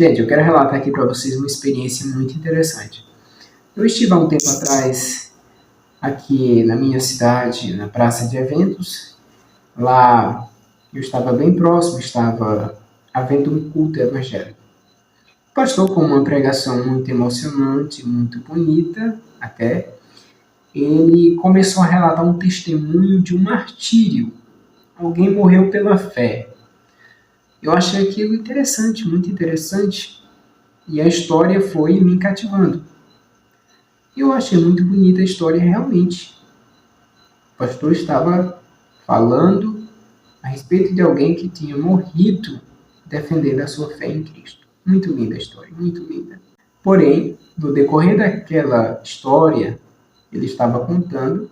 Gente, eu quero relatar aqui para vocês uma experiência muito interessante. Eu estive há um tempo atrás aqui na minha cidade, na praça de eventos. Lá eu estava bem próximo, estava havendo um culto evangélico. O pastor, com uma pregação muito emocionante, muito bonita até, ele começou a relatar um testemunho de um martírio. Alguém morreu pela fé. Eu achei aquilo interessante, muito interessante, e a história foi me cativando. Eu achei muito bonita a história realmente. O pastor estava falando a respeito de alguém que tinha morrido defendendo a sua fé em Cristo. Muito linda a história, muito linda. Porém, no decorrer daquela história, ele estava contando,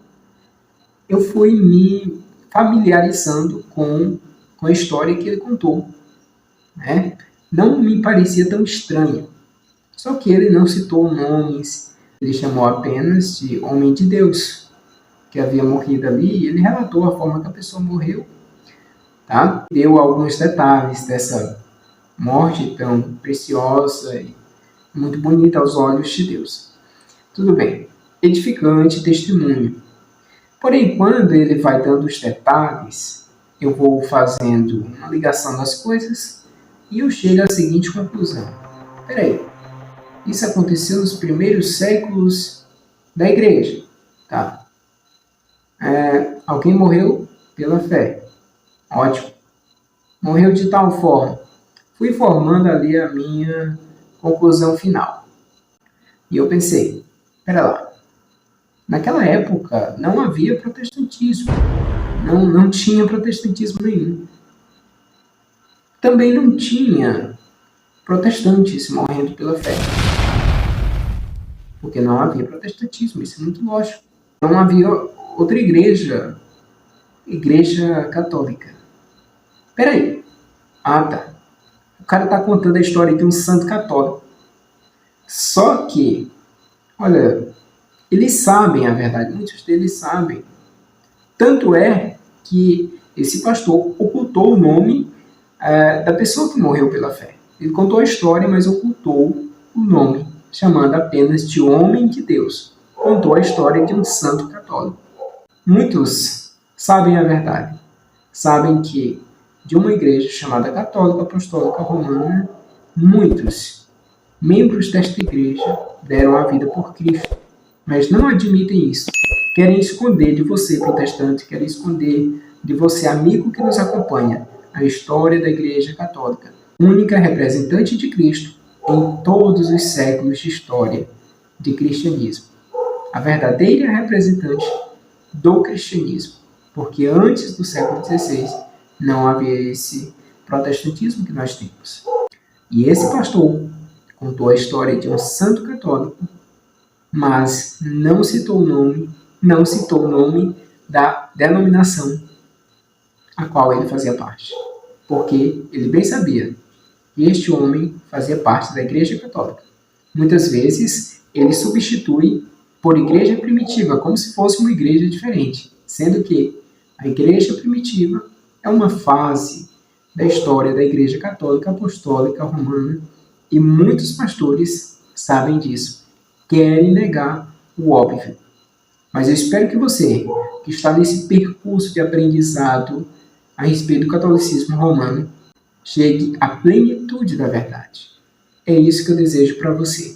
eu fui me familiarizando com a história que ele contou. Né? Não me parecia tão estranho. Só que ele não citou nomes, ele chamou apenas de homem de Deus, que havia morrido ali, e ele relatou a forma que a pessoa morreu. Tá? Deu alguns detalhes dessa morte tão preciosa e muito bonita aos olhos de Deus. Tudo bem, edificante testemunho. Porém, quando ele vai dando os detalhes, eu vou fazendo uma ligação das coisas e eu chego à seguinte conclusão. Peraí, isso aconteceu nos primeiros séculos da igreja. Tá? Alguém morreu pela fé. Ótimo. Morreu de tal forma. Fui formando ali a minha conclusão final. E eu pensei, pera lá, naquela época não havia protestantismo. Não tinha protestantismo nenhum. Também não tinha protestantes morrendo pela fé. Porque não havia protestantismo, isso é muito lógico. Não havia outra igreja católica. Peraí. Ah, tá. O cara está contando a história de um santo católico. Só que, olha, eles sabem a verdade, muitos deles sabem. Tanto é que esse pastor ocultou o nome da pessoa que morreu pela fé. Ele contou a história, mas ocultou o nome, chamando apenas de homem de Deus. Contou a história de um santo católico. Muitos sabem a verdade. Sabem que de uma igreja chamada Católica Apostólica Romana, muitos membros desta igreja deram a vida por Cristo, mas não admitem isso. Querem esconder de você, protestante, querem esconder de você, amigo que nos acompanha, a história da Igreja Católica, única representante de Cristo em todos os séculos de história de cristianismo. A verdadeira representante do cristianismo, porque antes do século XVI não havia esse protestantismo que nós temos. E esse pastor contou a história de um santo católico, mas não citou o nome da denominação a qual ele fazia parte. Porque ele bem sabia que este homem fazia parte da Igreja Católica. Muitas vezes ele substitui por igreja primitiva, como se fosse uma igreja diferente, sendo que a Igreja Primitiva é uma fase da história da Igreja Católica Apostólica Romana e muitos pastores sabem disso, querem negar o óbvio. Mas eu espero que você, que está nesse percurso de aprendizado a respeito do catolicismo romano, chegue à plenitude da verdade. É isso que eu desejo para você.